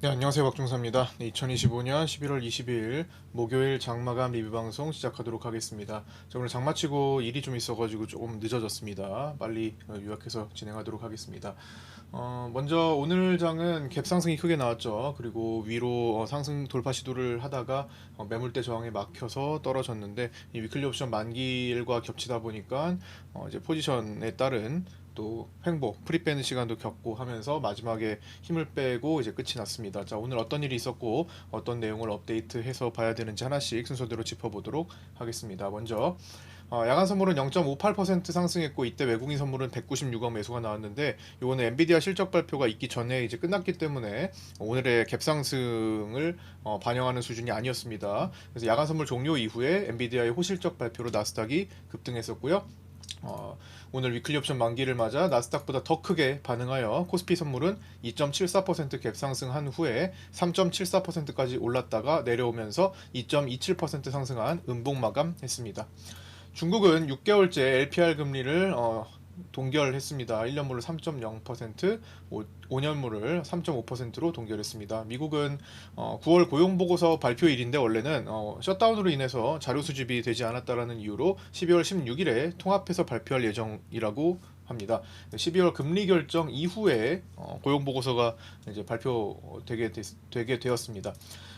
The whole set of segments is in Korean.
네, 안녕하세요. 박종사입니다. 네, 2025년 11월 22일 목요일 장마감 리뷰 방송 시작하도록 하겠습니다. 자, 오늘 장마치고 일이 좀 있어가지고 조금 늦어졌습니다. 빨리 요약해서 진행하도록 하겠습니다. 먼저 오늘 장은 갭 상승이 크게 나왔죠. 그리고 위로 상승 돌파 시도를 하다가 매물대 저항에 막혀서 떨어졌는데 이 위클리 옵션 만기일과 겹치다 보니까 이제 포지션에 따른 또 횡보, 프리 빼는 시간도 겪고 하면서 마지막에 힘을 빼고 이제 끝이 났습니다. 자, 오늘 어떤 일이 있었고 어떤 내용을 업데이트해서 봐야 되는지 하나씩 순서대로 짚어보도록 하겠습니다. 먼저 야간 선물은 0.58% 상승했고 이때 외국인 선물은 196억 매수가 나왔는데 이거는 엔비디아 실적 발표가 있기 전에 이제 끝났기 때문에 오늘의 갭 상승을 반영하는 수준이 아니었습니다. 그래서 야간 선물 종료 이후에 엔비디아의 호실적 발표로 나스닥이 급등했었고요. 오늘 위클리 옵션 만기를 맞아 나스닥보다 더 크게 반응하여 코스피 선물은 2.74% 갭 상승한 후에 3.74%까지 올랐다가 내려오면서 2.27% 상승한 음봉 마감했습니다. 중국은 6개월째 LPR 금리를 동결했습니다. 1년물을 3.0%, 5년물을 3.5%로 동결했습니다. 미국은 9월 고용보고서 발표일인데 원래는 셧다운으로 인해서 자료 수집이 되지 않았다라는 이유로 12월 16일에 통합해서 발표할 예정이라고 합니다. 12월 금리 결정 이후에 고용보고서가 이제 되게 되었습니다.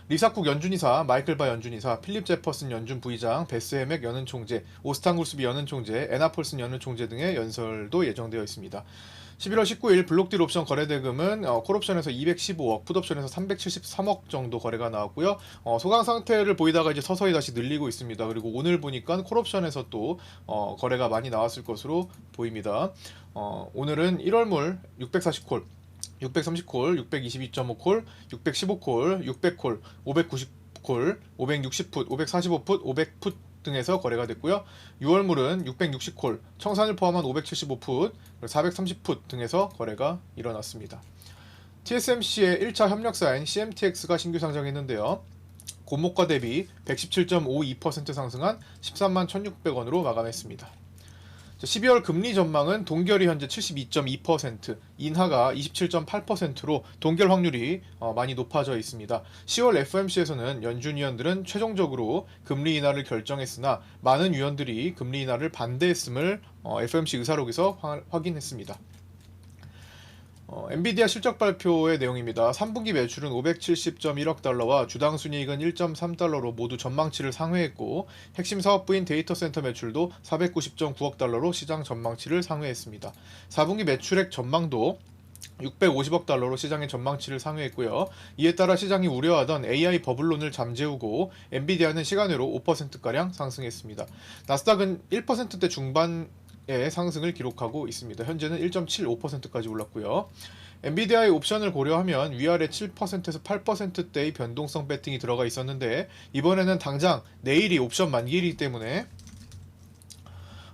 리사쿡 연준이사, 마이클 바 연준이사, 필립 제퍼슨 연준 부의장, 베스 헤맥 연은 총재, 오스탄 굴스비 연은 총재, 에나 폴슨 연은 총재 등의 연설도 예정되어 있습니다. 11월 19일 블록딜 옵션 거래 대금은 콜옵션에서 215억, 풋옵션에서 373억 정도 거래가 나왔고요. 소강 상태를 보이다가 이제 서서히 다시 늘리고 있습니다. 그리고 오늘 보니까 콜옵션에서 또 거래가 많이 나왔을 것으로 보입니다. 오늘은 1월물 640콜, 630콜, 622.5콜, 615콜, 600콜, 590콜, 560풋, 545풋, 500풋 등에서 거래가 됐고요. 6월물은 660콜, 청산을 포함한 575풋, 430풋 등에서 거래가 일어났습니다. TSMC의 1차 협력사인 CMTX가 신규 상장했는데요. 고목가 대비 117.52% 상승한 13만 1,600원으로 마감했습니다. 12월 금리 전망은 동결이 현재 72.2%, 인하가 27.8%로 동결 확률이 많이 높아져 있습니다. 10월 FOMC에서는 연준 위원들은 최종적으로 금리 인하를 결정했으나 많은 위원들이 금리 인하를 반대했음을 FOMC 의사록에서 확인했습니다. 엔비디아 실적 발표의 내용입니다. 3분기 매출은 570.1억 달러와 주당 순이익은 1.3달러로 모두 전망치를 상회했고 핵심 사업부인 데이터 센터 매출도 490.9억 달러로 시장 전망치를 상회했습니다. 4분기 매출액 전망도 650억 달러로 시장의 전망치를 상회했고요. 이에 따라 시장이 우려하던 AI 버블론을 잠재우고 엔비디아는 시간으로 5%가량 상승했습니다. 나스닥은 1%대 중반 상승을 기록하고 있습니다. 현재는 1.75%까지 올랐고요. 엔비디아의 옵션을 고려하면 위아래 7%에서 8%대의 변동성 배팅이 들어가 있었는데 이번에는 당장 내일이 옵션 만기이기 때문에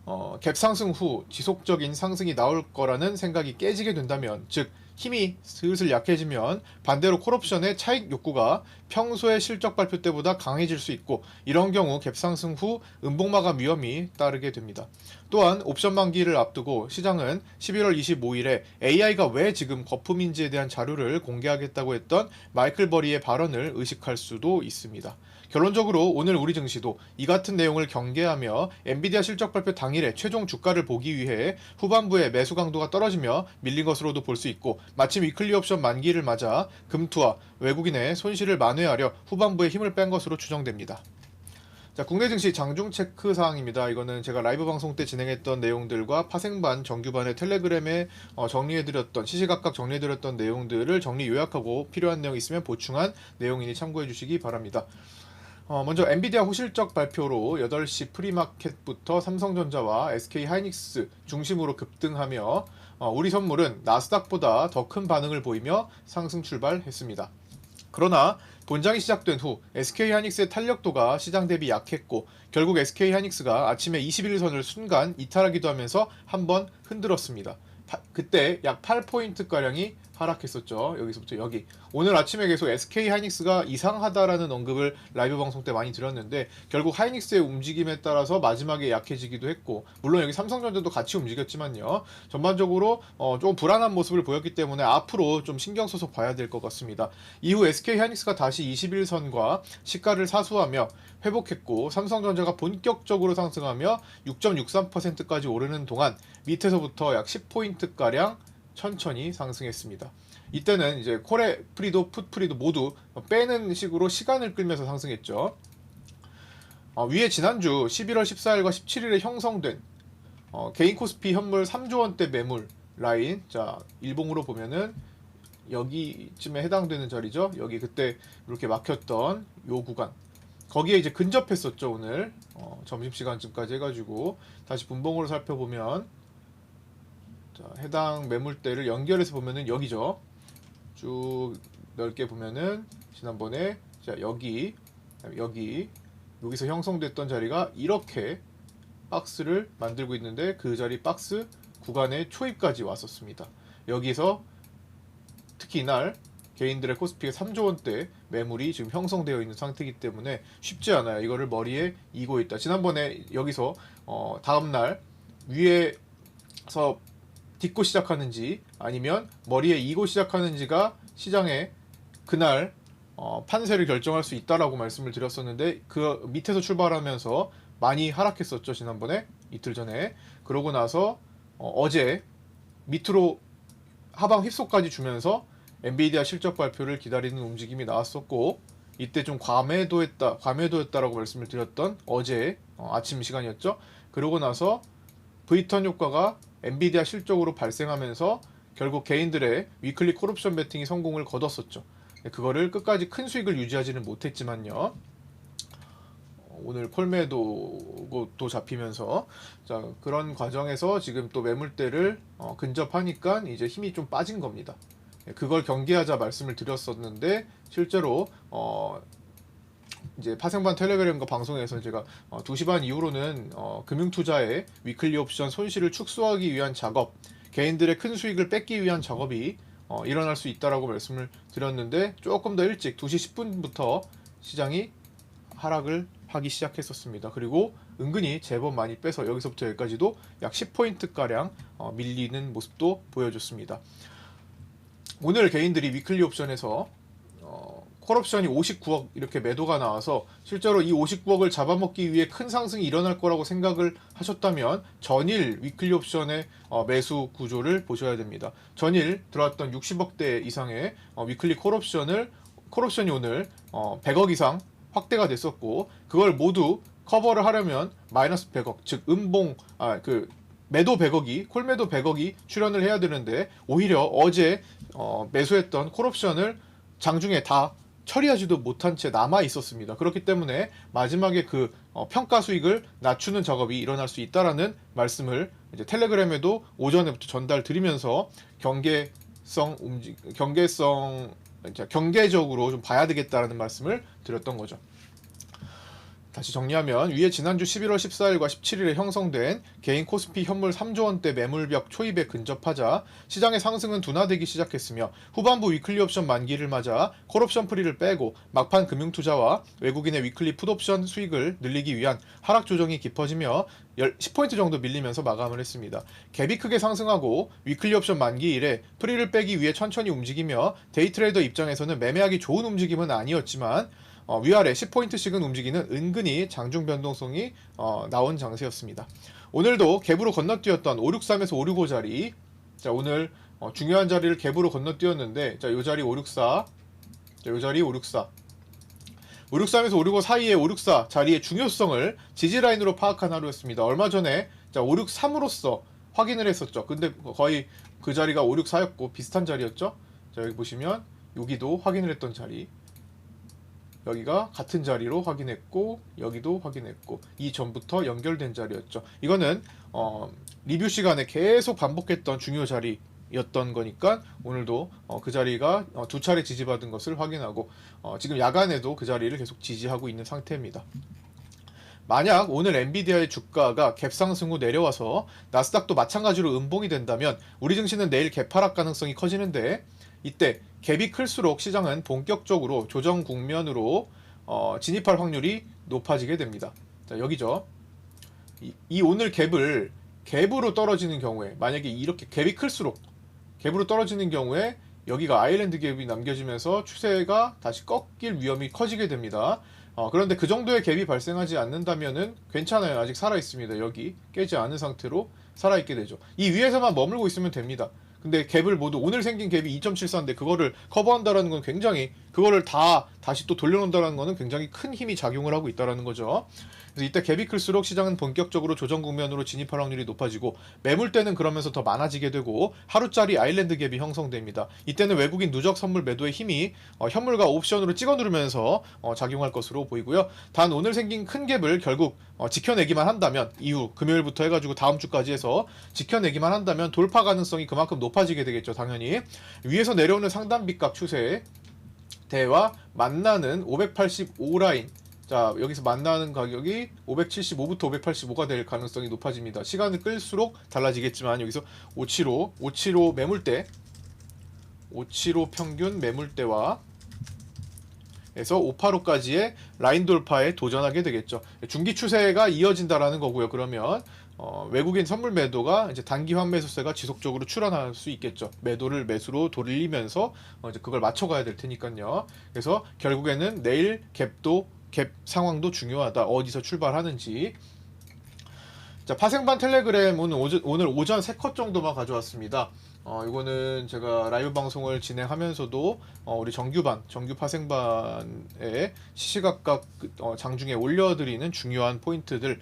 갭 상승 후 지속적인 상승이 나올 거라는 생각이 깨지게 된다면, 즉 힘이 슬슬 약해지면 반대로 콜옵션의 차익 욕구가 평소의 실적 발표 때보다 강해질 수 있고 이런 경우 갭 상승 후 음봉 마감 위험이 따르게 됩니다. 또한 옵션 만기를 앞두고 시장은 11월 25일에 AI가 왜 지금 거품인지에 대한 자료를 공개하겠다고 했던 마이클 버리의 발언을 의식할 수도 있습니다. 결론적으로 오늘 우리 증시도 이 같은 내용을 경계하며 엔비디아 실적 발표 당일에 최종 주가를 보기 위해 후반부에 매수 강도가 떨어지며 밀린 것으로도 볼 수 있고 마침 위클리 옵션 만기를 맞아 금투와 외국인의 손실을 만회하려 후반부에 힘을 뺀 것으로 추정됩니다. 자, 국내 증시 장중 체크 사항입니다. 이거는 제가 라이브 방송 때 진행했던 내용들과 파생반, 정규반의 텔레그램에 정리해드렸던, 시시각각 정리해드렸던 내용들을 정리 요약하고 필요한 내용 있으면 보충한 내용이니 참고해 주시기 바랍니다. 먼저 엔비디아 호실적 발표로 8시 프리마켓부터 삼성전자와 SK하이닉스 중심으로 급등하며 우리 선물은 나스닥보다 더 큰 반응을 보이며 상승 출발했습니다. 그러나 본장이 시작된 후 SK하이닉스의 탄력도가 시장 대비 약했고 결국 SK하이닉스가 아침에 21선을 순간 이탈하기도 하면서 한번 흔들었습니다. 그때 약 8포인트가량이 하락했었죠. 여기서부터 여기. 오늘 아침에 계속 SK 하이닉스가 이상하다라는 언급을 라이브 방송 때 많이 드렸는데 결국 하이닉스의 움직임에 따라서 마지막에 약해지기도 했고, 물론 여기 삼성전자도 같이 움직였지만요. 전반적으로 좀 불안한 모습을 보였기 때문에 앞으로 좀 신경 써서 봐야 될 것 같습니다. 이후 SK 하이닉스가 다시 21선과 시가를 사수하며 회복했고, 삼성전자가 본격적으로 상승하며 6.63%까지 오르는 동안 밑에서부터 약 10포인트가량 천천히 상승했습니다. 이때는 이제 콜의 프리도 풋프리도 모두 빼는 식으로 시간을 끌면서 상승했죠. 위에 지난주 11월 14일과 17일에 형성된 개인 코스피 현물 3조 원대 매물 라인, 자 일봉으로 보면은 여기쯤에 해당되는 자리죠. 여기 그때 이렇게 막혔던 요 구간, 거기에 이제 근접했었죠. 오늘 점심시간쯤까지 해가지고 다시 분봉으로 살펴보면, 자, 해당 매물대를 연결해서 보면은 여기죠. 쭉 넓게 보면은 지난번에 자 여기서 형성됐던 자리가 이렇게 박스를 만들고 있는데, 그 자리 박스 구간의 초입까지 왔었습니다. 여기서 특히 이날 개인들의 코스피가 3조 원대 매물이 지금 형성되어 있는 상태이기 때문에 쉽지 않아요. 이거를 머리에 이고 있다. 지난번에 여기서 다음날 위에서 딛고 시작하는지 아니면 머리에 이고 시작하는지가 시장에 그날 판세를 결정할 수 있다라고 말씀을 드렸었는데, 그 밑에서 출발하면서 많이 하락했었죠. 지난번에 이틀 전에. 그러고 나서 어제 밑으로 하방 휩속까지 주면서 엔비디아 실적 발표를 기다리는 움직임이 나왔었고, 이때 좀 과매도했다라고 말씀을 드렸던 어제 아침 시간이었죠. 그러고 나서 V턴 효과가 엔비디아 실적으로 발생하면서 결국 개인들의 위클리 콜옵션 베팅이 성공을 거뒀었죠. 그거를 끝까지 큰 수익을 유지하지는 못했지만요. 오늘 콜매도도 잡히면서, 자, 그런 과정에서 지금 또 매물대를 근접하니까 이제 힘이 좀 빠진 겁니다. 그걸 경계하자 말씀을 드렸었는데, 실제로 이제 파생반 텔레그램과 방송에서 제가 2시 반 이후로는 금융투자의 위클리 옵션 손실을 축소하기 위한 작업, 개인들의 큰 수익을 뺏기 위한 작업이 일어날 수 있다라고 말씀을 드렸는데, 조금 더 일찍 2시 10분부터 시장이 하락을 하기 시작했었습니다. 그리고 은근히 제법 많이 빼서 여기서부터 여기까지도 약 10포인트가량 밀리는 모습도 보여줬습니다. 오늘 개인들이 위클리 옵션에서 콜옵션이 59억 이렇게 매도가 나와서 실제로 이 59억을 잡아먹기 위해 큰 상승이 일어날 거라고 생각을 하셨다면 전일 위클리 옵션의 매수 구조를 보셔야 됩니다. 전일 들어왔던 60억대 이상의 위클리 콜옵션이 오늘 100억 이상 확대가 됐었고, 그걸 모두 커버를 하려면 마이너스 100억, 즉 매도 100억이, 콜매도 100억이 출현을 해야 되는데, 오히려 어제 매수했던 콜옵션을 장중에 다 처리하지도 못한 채 남아 있었습니다. 그렇기 때문에 마지막에 그 평가 수익을 낮추는 작업이 일어날 수 있다라는 말씀을 이제 텔레그램에도 오전에부터 전달 드리면서 경계적으로 좀 봐야 되겠다라는 말씀을 드렸던 거죠. 다시 정리하면, 위에 지난주 11월 14일과 17일에 형성된 개인 코스피 현물 3조 원대 매물벽 초입에 근접하자 시장의 상승은 둔화되기 시작했으며, 후반부 위클리 옵션 만기를 맞아 콜옵션 프리를 빼고 막판 금융투자와 외국인의 위클리 풋옵션 수익을 늘리기 위한 하락 조정이 깊어지며 10포인트 정도 밀리면서 마감을 했습니다. 갭이 크게 상승하고 위클리 옵션 만기 이래 프리를 빼기 위해 천천히 움직이며 데이 트레이더 입장에서는 매매하기 좋은 움직임은 아니었지만, 위아래 10포인트씩은 움직이는 은근히 장중 변동성이 나온 장세였습니다. 오늘도 갭으로 건너뛰었던 563에서 565 자리, 자, 오늘 중요한 자리를 갭으로 건너뛰었는데, 자, 요 자리 564, 자, 요 자리 564, 563에서 565 사이에 564 자리의 중요성을 지지라인으로 파악한 하루였습니다. 얼마 전에 자, 563으로서 확인을 했었죠. 근데 거의 그 자리가 564였고 비슷한 자리였죠. 자, 여기 보시면 여기도 확인을 했던 자리, 여기가 같은 자리로 확인했고, 여기도 확인했고, 이 전부터 연결된 자리였죠. 이거는 리뷰 시간에 계속 반복했던 중요 자리였던 거니까 오늘도 그 자리가 두 차례 지지받은 것을 확인하고, 지금 야간에도 그 자리를 계속 지지하고 있는 상태입니다. 만약 오늘 엔비디아의 주가가 갭 상승 후 내려와서 나스닥도 마찬가지로 음봉이 된다면 우리 증시는 내일 갭 하락 가능성이 커지는데, 이때 갭이 클수록 시장은 본격적으로 조정 국면으로 진입할 확률이 높아지게 됩니다. 자, 여기죠. 이 오늘 갭으로 떨어지는 경우에, 만약에 이렇게 갭이 클수록 갭으로 떨어지는 경우에 여기가 아일랜드 갭이 남겨지면서 추세가 다시 꺾일 위험이 커지게 됩니다. 그런데 그 정도의 갭이 발생하지 않는다면은 괜찮아요. 아직 살아있습니다. 여기 깨지 않은 상태로 살아있게 되죠. 이 위에서만 머물고 있으면 됩니다. 근데 갭을 모두, 오늘 생긴 갭이 2.74인데 그거를 커버한다라는 건 굉장히, 그거를 다시 또 돌려놓는다라는 거는 굉장히 큰 힘이 작용을 하고 있다라는 거죠. 그래서 이때 갭이 클수록 시장은 본격적으로 조정 국면으로 진입할 확률이 높아지고, 매물대는 그러면서 더 많아지게 되고 하루짜리 아일랜드 갭이 형성됩니다. 이때는 외국인 누적 선물 매도의 힘이 현물과 옵션으로 찍어 누르면서 작용할 것으로 보이고요. 단 오늘 생긴 큰 갭을 결국 지켜내기만 한다면, 이후 금요일부터 해가지고 다음 주까지 해서 지켜내기만 한다면 돌파 가능성이 그만큼 높아지게 되겠죠. 당연히 위에서 내려오는 상단 빗각 추세 대와 만나는 585 라인, 자 여기서 만나는 가격이 575부터 585가 될 가능성이 높아집니다. 시간을 끌수록 달라지겠지만 여기서 575 매물대, 575 평균 매물대와 에서 585까지의 라인 돌파에 도전하게 되겠죠. 중기 추세가 이어진다라는 거고요. 그러면 외국인 선물 매도가 이제 단기 환매수세가 지속적으로 출현할 수 있겠죠. 매도를 매수로 돌리면서 이제 그걸 맞춰가야 될 테니까요. 그래서 결국에는 내일 갭 상황도 중요하다. 어디서 출발하는지. 자, 파생반 텔레그램 오늘 오전 3컷 정도만 가져왔습니다. 이거는 제가 라이브 방송을 진행하면서도 우리 정규 파생반에 시시각각 장중에 올려드리는 중요한 포인트들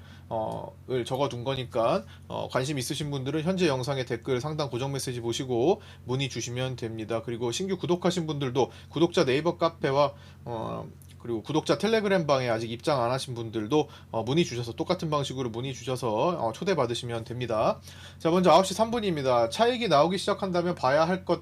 을 적어둔 거니까 관심 있으신 분들은 현재 영상의 댓글 상단 고정 메시지 보시고 문의 주시면 됩니다. 그리고 신규 구독하신 분들도 구독자 네이버 카페와 그리고 구독자 텔레그램 방에 아직 입장 안 하신 분들도 문의 주셔서, 똑같은 방식으로 문의 주셔서 초대 받으시면 됩니다. 자, 먼저 9시 3분입니다. 차익이 나오기 시작한다면 봐야 할 것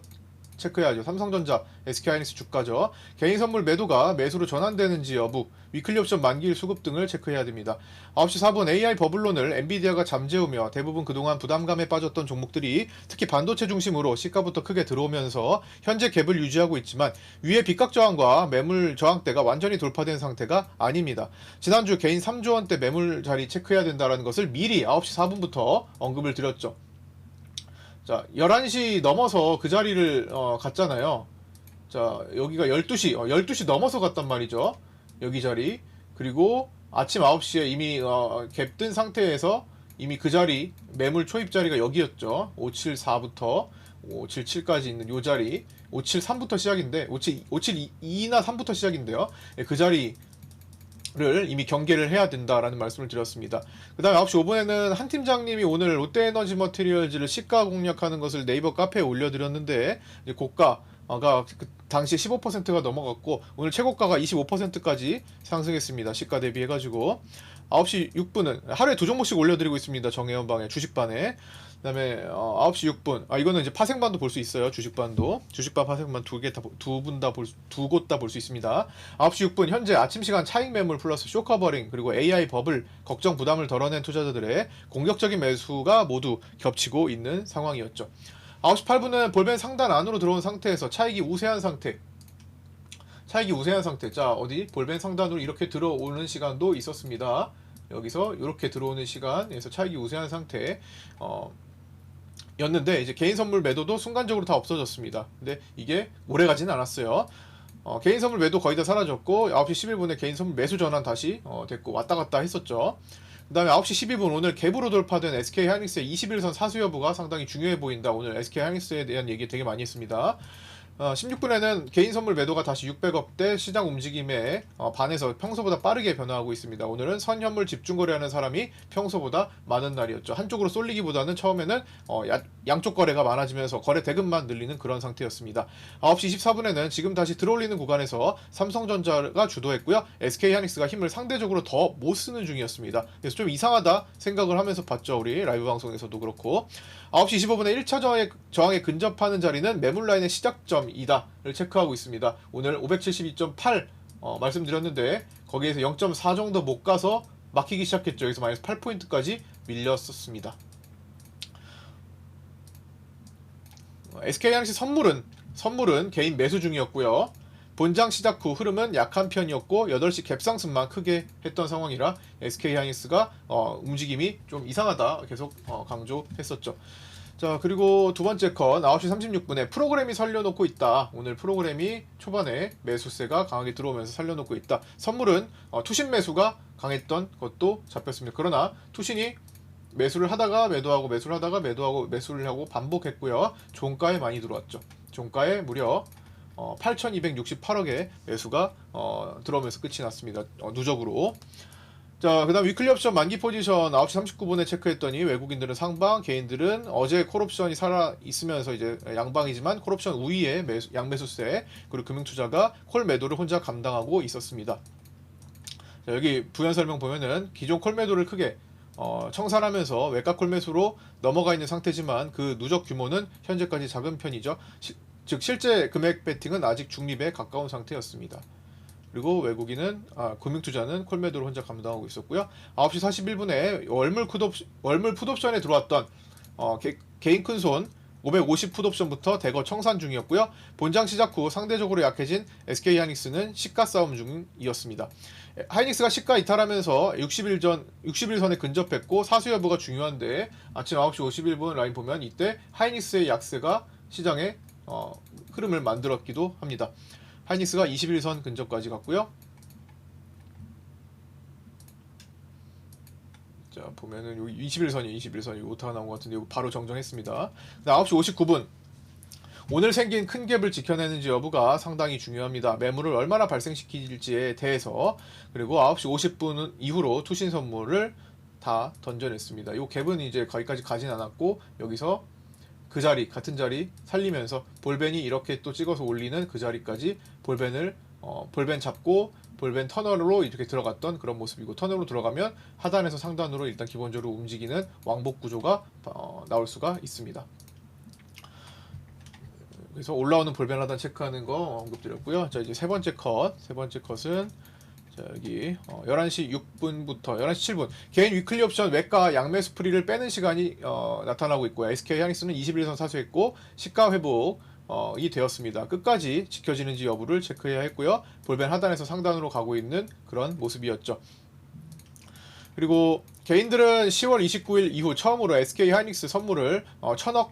체크해야죠. 삼성전자, SK하이닉스 주가죠. 개인 선물 매도가 매수로 전환되는지 여부, 위클리 옵션 만기일 수급 등을 체크해야 됩니다. 9시 4분 AI 버블론을 엔비디아가 잠재우며 대부분 그동안 부담감에 빠졌던 종목들이 특히 반도체 중심으로 시가부터 크게 들어오면서 현재 갭을 유지하고 있지만 위에 빗각 저항과 매물 저항대가 완전히 돌파된 상태가 아닙니다. 지난주 개인 3조 원대 매물 자리 체크해야 된다는 것을 미리 9시 4분부터 언급을 드렸죠. 자, 11시 넘어서 그 자리를 갔잖아요. 자, 여기가 12시 넘어서 갔단 말이죠. 여기 자리. 그리고 아침 9시에 이미 갭 뜬 상태에서 이미 그 자리, 매물 초입 자리가 여기였죠. 574부터 577까지 있는 요 자리. 573부터 시작인데 572나 3부터 시작인데요. 그 자리 를 이미 경계를 해야 된다라는 말씀을 드렸습니다. 그 다음에 9시 5분에는 한 팀장님이 오늘 롯데에너지 머티리얼즈를 시가 공략하는 것을 네이버 카페에 올려드렸는데, 이제 고가가 그 당시에 15%가 넘어갔고 오늘 최고가가 25%까지 상승했습니다. 시가 대비해가지고. 9시 6분은 하루에 2종목씩 올려드리고 있습니다. 정혜연방에 주식반에. 그 다음에 9시 6분, 이거는 이제 파생반도 볼 수 있어요. 주식반 파생반 두 곳 다 볼 수 있습니다. 9시 6분 현재 아침 시간 차익 매물 플러스 쇼커버링 그리고 AI 버블 걱정 부담을 덜어낸 투자자들의 공격적인 매수가 모두 겹치고 있는 상황이었죠. 9시 8분은 볼벤 상단 안으로 들어온 상태에서 차익이 우세한 상태. 자, 어디 볼벤 상단으로 이렇게 들어오는 시간도 있었습니다. 여기서 이렇게 들어오는 시간에서 차익이 우세한 상태 였는데, 이제 개인 선물 매도도 순간적으로 다 없어졌습니다. 근데 이게 오래 가진 않았어요. 개인 선물 매도 거의 다 사라졌고 9시 11분에 개인 선물 매수 전환 다시 됐고 왔다 갔다 했었죠. 그 다음에 9시 12분 오늘 갭으로 돌파된 SK하이닉스의 21선 사수 여부가 상당히 중요해 보인다. 오늘 SK하이닉스에 대한 얘기 되게 많이 했습니다. 16분에는 개인 선물 매도가 다시 600억대, 시장 움직임에 반해서 평소보다 빠르게 변화하고 있습니다. 오늘은 선현물 집중 거래하는 사람이 평소보다 많은 날이었죠. 한쪽으로 쏠리기보다는 처음에는 양쪽 거래가 많아지면서 거래 대금만 늘리는 그런 상태였습니다. 9시 24분에는 지금 다시 들어올리는 구간에서 삼성전자가 주도했고요. SK하이닉스가 힘을 상대적으로 더 못 쓰는 중이었습니다. 그래서 좀 이상하다 생각을 하면서 봤죠. 우리 라이브 방송에서도 그렇고. 9시 25분에 1차 저항에 근접하는 자리는 매물 라인의 시작점이다를 체크하고 있습니다. 오늘 572.8 말씀드렸는데 거기에서 0.4 정도 못 가서 막히기 시작했죠. 여기서 마이너스 8포인트까지 밀렸었습니다. SK하이닉스 선물은 선물은 개인 매수 중이었고요. 본장 시작 후 흐름은 약한 편이었고 8시 갭상승만 크게 했던 상황이라 SK하이닉스가 움직임이 좀 이상하다 계속 강조했었죠. 자, 그리고 두 번째 컷 9시 36분에 프로그램이 살려놓고 있다. 오늘 프로그램이 초반에 매수세가 강하게 들어오면서 살려놓고 있다. 선물은 투신 매수가 강했던 것도 잡혔습니다. 그러나 투신이 매수를 하다가 매도하고 매수를 하다가 매도하고 매수를 하고 반복했고요. 종가에 많이 들어왔죠. 종가에 무려 8,268억의 매수가 들어오면서 끝이 났습니다. 누적으로. 자, 그 다음 위클리 옵션 만기 포지션 9시 39분에 체크했더니 외국인들은 상방, 개인들은 어제 콜옵션이 살아 있으면서 이제 양방이지만 콜옵션 우위에 양매수세, 그리고 금융투자가 콜 매도를 혼자 감당하고 있었습니다. 자, 여기 부연 설명 보면은 기존 콜 매도를 크게 청산하면서 외과 콜 매수로 넘어가 있는 상태지만 그 누적 규모는 현재까지 작은 편이죠. 즉 실제 금액 베팅은 아직 중립에 가까운 상태였습니다. 그리고 외국인은 금융투자는 콜매도를 혼자 감당하고 있었고요. 9시 41분에 월물 풋옵션에 들어왔던 개인 큰손 550 풋옵션부터 대거 청산 중이었고요. 본장 시작 후 상대적으로 약해진 SK하이닉스는 시가 싸움 중이었습니다. 하이닉스가 시가 이탈하면서 60일선에 근접했고 사수 여부가 중요한데 아침 9시 51분 라인 보면 이때 하이닉스의 약세가 시장에 흐름을 만들었기도 합니다. 하이닉스가 21선 근접까지 갔고요. 자, 보면은 여기 21선이 오타가 나온 것 같은데 바로 정정했습니다. 9시 59분 오늘 생긴 큰 갭을 지켜내는지 여부가 상당히 중요합니다. 매물을 얼마나 발생시킬지에 대해서. 그리고 9시 50분 이후로 투신 선물을 다 던져냈습니다. 이 갭은 이제 거기까지 가진 않았고 여기서 그 자리 같은 자리 살리면서 볼벤이 이렇게 또 찍어서 올리는 그 자리까지 볼벤 잡고 볼벤 터널로 이렇게 들어갔던 그런 모습이고, 터널로 들어가면 하단에서 상단으로 일단 기본적으로 움직이는 왕복 구조가 나올 수가 있습니다. 그래서 올라오는 볼벤 하단 체크하는 거 언급드렸고요. 자, 이제 세 번째 컷은 자, 여기 11시 6분부터 11시 7분 개인 위클리 옵션 외가 양매수 프리를 빼는 시간이 나타나고 있고요. SK하이닉스는 21선 사수했고 시가 회복이 되었습니다. 끝까지 지켜지는지 여부를 체크해야 했고요. 볼벤 하단에서 상단으로 가고 있는 그런 모습이었죠. 그리고 개인들은 10월 29일 이후 처음으로 SK하이닉스 선물을 1,000억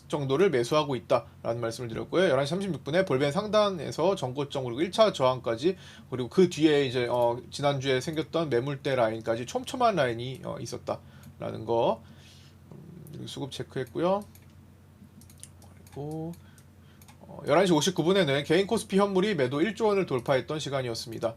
정도를 매수하고 있다라는 말씀을 드렸고요. 11시 36분에 볼벤 상단에서 전고점 그리고 1차 저항까지, 그리고 그 뒤에 이제 지난주에 생겼던 매물대 라인까지 촘촘한 라인이 있었다라는 거 수급 체크했고요. 그리고 11시 59분에는 개인 코스피 현물이 매도 1조 원을 돌파했던 시간이었습니다.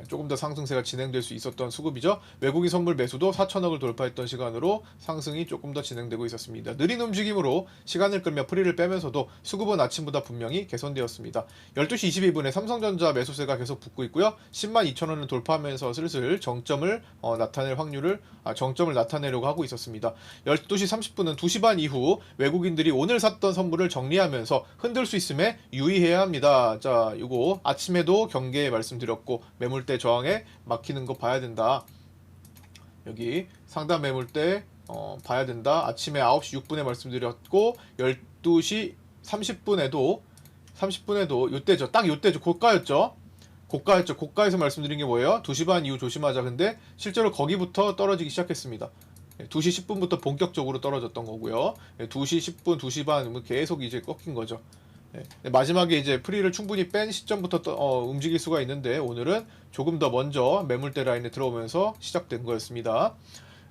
조금 더 상승세가 진행될 수 있었던 수급이죠. 외국인 선물 매수도 4천억을 돌파했던 시간으로 상승이 조금 더 진행되고 있었습니다. 느린 움직임으로 시간을 끌며 프리를 빼면서도 수급은 아침보다 분명히 개선되었습니다. 12시 22분에 삼성전자 매수세가 계속 붙고 있고요. 10만 2천 원을 돌파하면서 슬슬 정점을 나타내려고 하고 있었습니다. 12시 30분은 2시 반 이후 외국인들이 오늘 샀던 선물을 정리하면서 흔들 수 있음에 유의해야 합니다. 자, 이거 아침에도 경계에 말씀드렸고 매물대 저항에 막히는 거 봐야 된다. 여기 상단 매물대 봐야 된다. 아침에 9시 6분에 말씀드렸고 12시 30분에도 요때죠. 딱 요때죠. 고가였죠. 고가에서 말씀드린 게 뭐예요? 2시 반 이후 조심하자. 근데 실제로 거기부터 떨어지기 시작했습니다. 2시 10분부터 본격적으로 떨어졌던 거고요. 2시 10분, 2시 반 계속 이제 꺾인 거죠. 마지막에 이제 프리를 충분히 뺀 시점부터 움직일 수가 있는데 오늘은 조금 더 먼저 매물대 라인에 들어오면서 시작된 거였습니다.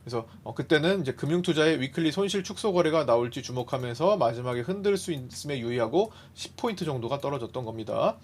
그래서 그때는 이제 금융투자의 위클리 손실 축소 거래가 나올지 주목하면서 마지막에 흔들 수 있음에 유의하고 10포인트 정도가 떨어졌던 겁니다.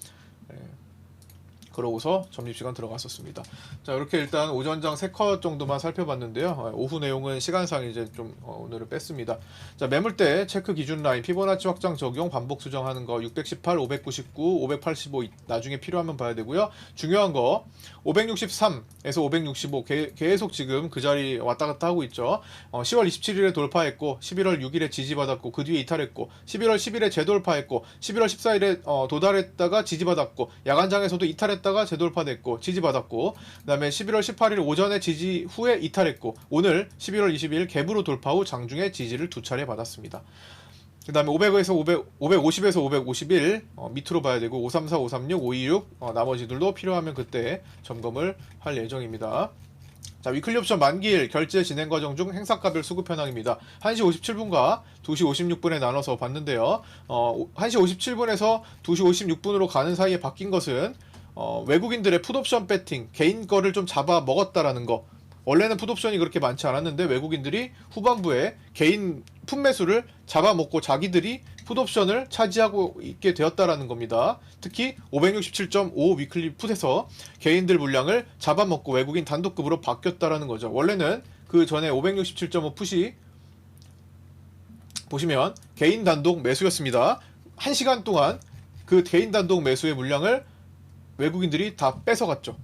그러고서 점심시간 들어갔었습니다. 자, 이렇게 일단 오전장 3컷 정도만 살펴봤는데요. 오후 내용은 시간상 이제 좀 오늘은 뺐습니다. 자, 매물대 체크 기준 라인 피보나치 확장 적용 반복 수정하는 거 618, 599, 585 나중에 필요하면 봐야 되고요. 중요한 거 563에서 565 계속 지금 그 자리 왔다 갔다 하고 있죠. 10월 27일에 돌파했고 11월 6일에 지지받았고 그 뒤에 이탈했고 11월 10일에 재돌파했고 11월 14일에 도달했다가 지지받았고 야간장에서도 이탈했다가 재돌파됐고 지지받았고, 그 다음에 11월 18일 오전에 지지 후에 이탈했고 오늘 11월 22일 갭으로 돌파 후 장중에 지지를 2차례 받았습니다. 그 다음에 500에서 550에서 551 밑으로 봐야 되고 534, 536, 526 나머지들도 필요하면 그때 점검을 할 예정입니다. 자, 위클리 옵션 만기일 결제 진행 과정 중 행사가별 수급 현황입니다. 1시 57분과 2시 56분에 나눠서 봤는데요. 1시 57분에서 2시 56분으로 가는 사이에 바뀐 것은 외국인들의 풋옵션 배팅, 개인 거를 좀 잡아 먹었다라는 거. 원래는 풋옵션이 그렇게 많지 않았는데 외국인들이 후반부에 개인 풋매수를 잡아먹고 자기들이 풋옵션을 차지하고 있게 되었다라는 겁니다. 특히 567.5 위클리 풋에서 개인들 물량을 잡아먹고 외국인 단독급으로 바뀌었다라는 거죠. 원래는 그 전에 567.5 풋이 보시면 개인 단독 매수였습니다. 1시간 동안 그 개인 단독 매수의 물량을 외국인들이 다 뺏어갔죠.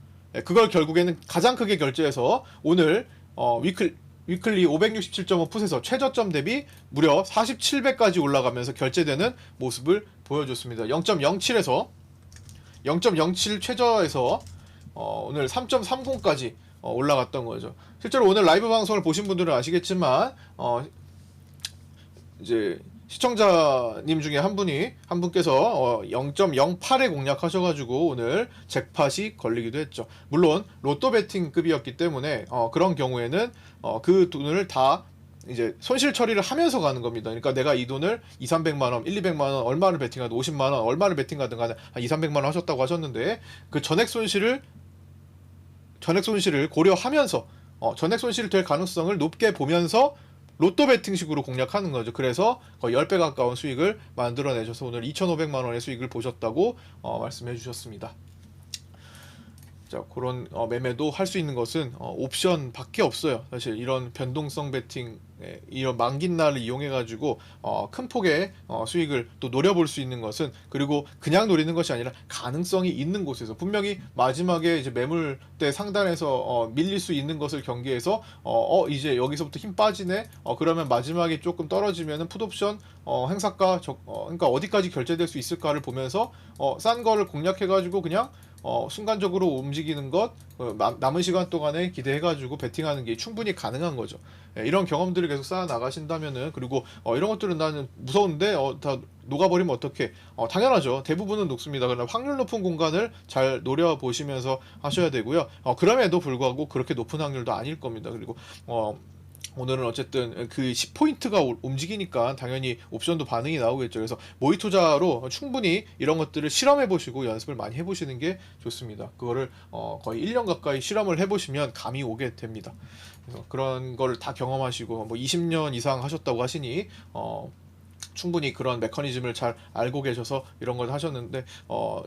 그걸 결국에는 가장 크게 결제해서 오늘 위클리 567.5 풋에서 최저점 대비 무려 47배까지 올라가면서 결제되는 모습을 보여줬습니다. 0.07에서 0.07 최저에서 오늘 3.30까지 올라갔던 거죠. 실제로 오늘 라이브 방송을 보신 분들은 아시겠지만 이제 시청자님 중에 한 분께서 0.08에 공략하셔가지고 오늘 잭팟이 걸리기도 했죠. 물론 로또 베팅급이었기 때문에 그런 경우에는 그 돈을 다 이제 손실 처리를 하면서 가는 겁니다. 그러니까 내가 이 돈을 2, 300만 원, 1, 200만 원, 얼마를 베팅하든 50만 원, 얼마를 베팅하든 간에 한 2, 300만 원 하셨다고 하셨는데 그 전액 손실을 고려하면서 전액 손실이 될 가능성을 높게 보면서 로또 베팅식으로 공략하는 거죠. 그래서 거의 10배 가까운 수익을 만들어내셔서 오늘 2,500만 원의 수익을 보셨다고 말씀해 주셨습니다. 자, 그런 매매도 할 수 있는 것은 옵션밖에 없어요. 사실 이런 변동성 베팅, 이런 만긴 날을 이용해 가지고 큰 폭의 수익을 또 노려볼 수 있는 것은, 그리고 그냥 노리는 것이 아니라 가능성이 있는 곳에서 분명히 마지막에 이제 매물대 상단에서 밀릴 수 있는 것을 경계해서 이제 여기서부터 힘 빠지네. 그러면 마지막에 조금 떨어지면은 풋옵션 행사가 그러니까 어디까지 결제될 수 있을까를 보면서 싼 거를 공략해 가지고 그냥 순간적으로 움직이는 것, 남은 시간 동안에 기대해가지고 베팅하는 게 충분히 가능한 거죠. 이런 경험들을 계속 쌓아 나가신다면은, 그리고 이런 것들은 나는 무서운데 다 녹아버리면 어떡해? 당연하죠. 대부분은 녹습니다. 그러나 확률 높은 공간을 잘 노려보시면서 하셔야 되고요. 그럼에도 불구하고 그렇게 높은 확률도 아닐 겁니다. 그리고 오늘은 어쨌든 그 10포인트가 움직이니까 당연히 옵션도 반응이 나오겠죠. 그래서 모의 투자로 충분히 이런 것들을 실험해 보시고 연습을 많이 해보시는 게 좋습니다. 그거를 거의 1년 가까이 실험을 해보시면 감이 오게 됩니다. 그래서 그런 걸 다 경험하시고 뭐 20년 이상 하셨다고 하시니 충분히 그런 메커니즘을 잘 알고 계셔서 이런 걸 하셨는데,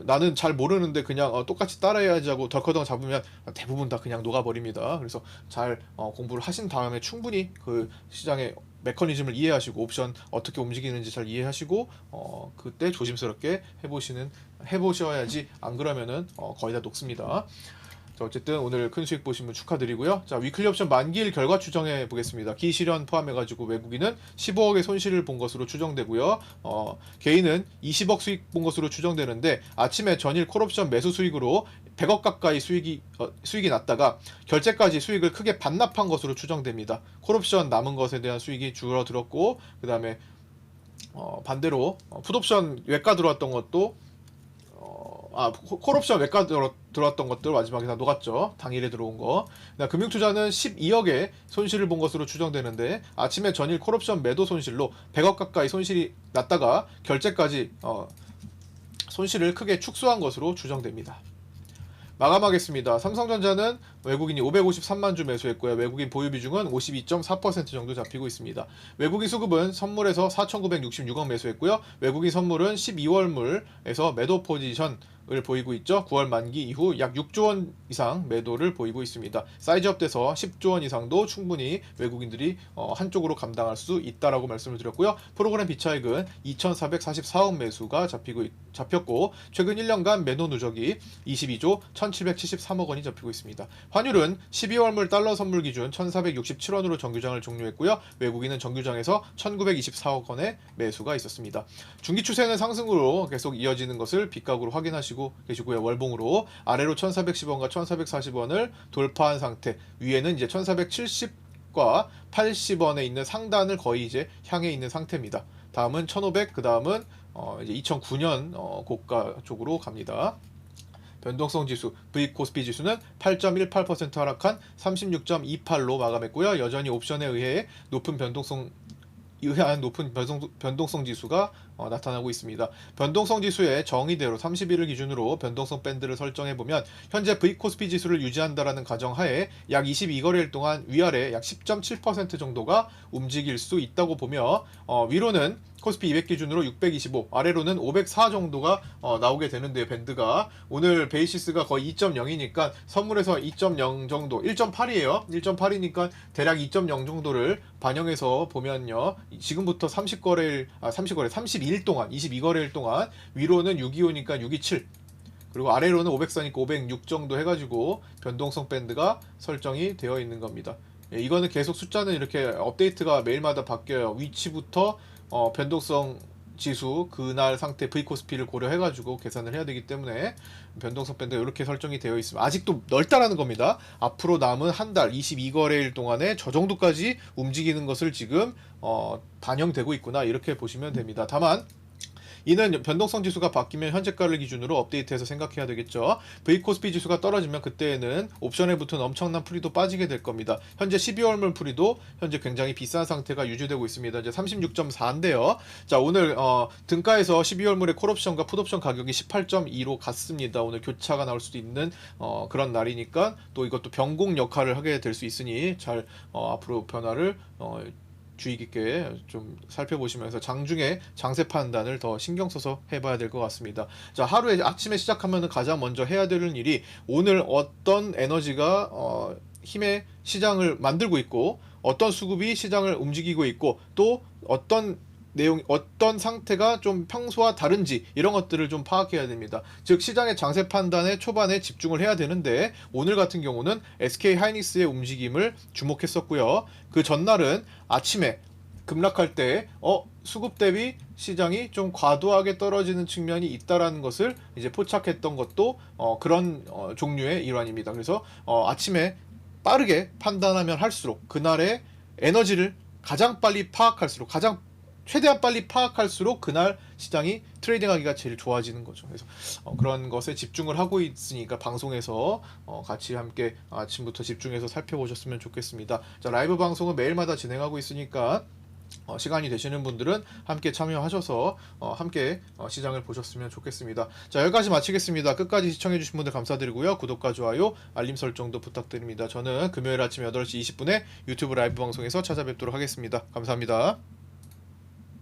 나는 잘 모르는데 그냥 똑같이 따라해야지 하고 덜커덩 잡으면 대부분 다 그냥 녹아버립니다. 그래서 잘 공부를 하신 다음에 충분히 그 시장의 메커니즘을 이해하시고 옵션 어떻게 움직이는지 잘 이해하시고 그때 조심스럽게 해보셔야지, 안 그러면은 거의 다 녹습니다. 자, 어쨌든 오늘 큰 수익 보신 분 축하드리고요. 자, 위클리 옵션 만기일 결과 추정해 보겠습니다. 기실현 포함해가지고 외국인은 15억의 손실을 본 것으로 추정되고요. 개인은 20억 수익 본 것으로 추정되는데, 아침에 전일 콜옵션 매수 수익으로 100억 가까이 수익이 났다가 결제까지 수익을 크게 반납한 것으로 추정됩니다. 콜옵션 남은 것에 대한 수익이 줄어들었고, 그 다음에 반대로 풋옵션 외가 들어왔던 것도 콜옵션 외가 들어왔던 것들 마지막에 다 녹았죠. 당일에 들어온 거. 금융투자는 12억의 손실을 본 것으로 추정되는데, 아침에 전일 콜옵션 매도 손실로 100억 가까이 손실이 났다가 결제까지 손실을 크게 축소한 것으로 추정됩니다. 마감하겠습니다. 삼성전자는 외국인이 553만 주 매수했고요. 외국인 보유 비중은 52.4% 정도 잡히고 있습니다. 외국인 수급은 선물에서 4,966억 매수했고요. 외국인 선물은 12월물에서 매도 포지션을 보이고 있죠. 9월 만기 이후 약 6조 원 이상 매도를 보이고 있습니다. 사이즈업돼서 10조 원 이상도 충분히 외국인들이 한쪽으로 감당할 수 있다라고 말씀을 드렸고요. 프로그램 비차익은 2,444억 매수가 잡혔고, 최근 1년간 매도 누적이 22조 1,773억 원이 잡히고 있습니다. 환율은 12월물 달러 선물 기준 1,467원으로 정규장을 종료했고요. 외국인은 정규장에서 1,924억 원의 매수가 있었습니다. 중기 추세는 상승으로 계속 이어지는 것을 빗각으로 확인하시고 계시고요. 월봉으로 아래로 1,410원과 1,440원을 돌파한 상태, 위에는 이제 1,470과 80원에 있는 상단을 거의 이제 향해 있는 상태입니다. 다음은 1500, 그 다음은 이제 2009년 고가 쪽으로 갑니다. 변동성 지수 V 코스피 지수는 8.18% 하락한 36.28로 마감했고요. 여전히 옵션에 의한 높은 변동성 지수가 나타나고 있습니다. 변동성 지수의 정의대로 30일을 기준으로 변동성 밴드를 설정해 보면 현재 V 코스피 지수를 유지한다라는 가정하에 약 22거래일 동안 위아래 약 10.7% 정도가 움직일 수 있다고 보며 위로는 코스피 200 기준으로 625, 아래로는 504 정도가 나오게 되는데요. 밴드가 오늘 베이시스가 거의 2.0이니까 선물에서 2.0 정도, 1.8이에요. 1.8이니까 대략 2.0 정도를 반영해서 보면요. 지금부터 32일 동안, 22거래일 동안 위로는 625니까 627, 그리고 아래로는 504니까 506 정도 해가지고 변동성 밴드가 설정이 되어 있는 겁니다. 예, 이거는 계속 숫자는 이렇게 업데이트가 매일마다 바뀌어요. 위치부터 변동성 지수 그날 상태 V코스피를 고려해가지고 계산을 해야 되기 때문에 변동성 밴드가 이렇게 설정이 되어 있습니다. 아직도 넓다라는 겁니다. 앞으로 남은 한 달 22거래일 동안에 저 정도까지 움직이는 것을 지금 반영되고 있구나, 이렇게 보시면 됩니다. 다만 이는 변동성 지수가 바뀌면 현재가를 기준으로 업데이트해서 생각해야 되겠죠. V코스피 지수가 떨어지면 그때에는 옵션에 붙은 엄청난 풀이도 빠지게 될 겁니다. 현재 12월물 풀이도 현재 굉장히 비싼 상태가 유지되고 있습니다. 이제 36.4인데요. 자, 오늘 등가에서 12월물의 콜옵션과 풋옵션 가격이 18.2로 갔습니다. 오늘 교차가 나올 수도 있는 그런 날이니까 또 이것도 변곡 역할을 하게 될 수 있으니 잘 앞으로 변화를 주의 깊게 좀 살펴보시면서 장중에 장세 판단을 더 신경 써서 해봐야 될 것 같습니다. 자, 하루에 아침에 시작하면 가장 먼저 해야 되는 일이 오늘 어떤 에너지가 힘의 시장을 만들고 있고 어떤 수급이 시장을 움직이고 있고 또 어떤 상태가 좀 평소와 다른지 이런 것들을 좀 파악해야 됩니다. 즉 시장의 장세 판단에 초반에 집중을 해야 되는데 오늘 같은 경우는 SK 하이닉스의 움직임을 주목했었고요. 그 전날은 아침에 급락할 때 수급 대비 시장이 좀 과도하게 떨어지는 측면이 있다라는 것을 이제 포착했던 것도 그런 종류의 일환입니다. 그래서 아침에 빠르게 판단하면 할수록 그날의 에너지를 가장 빨리 파악할수록 최대한 빨리 파악할수록 그날 시장이 트레이딩하기가 제일 좋아지는 거죠. 그래서 그런 것에 집중을 하고 있으니까 방송에서 같이 함께 아침부터 집중해서 살펴보셨으면 좋겠습니다. 자, 라이브 방송은 매일마다 진행하고 있으니까 시간이 되시는 분들은 함께 참여하셔서 함께 시장을 보셨으면 좋겠습니다. 자, 여기까지 마치겠습니다. 끝까지 시청해주신 분들 감사드리고요. 구독과 좋아요, 알림 설정도 부탁드립니다. 저는 금요일 아침 8시 20분에 유튜브 라이브 방송에서 찾아뵙도록 하겠습니다. 감사합니다.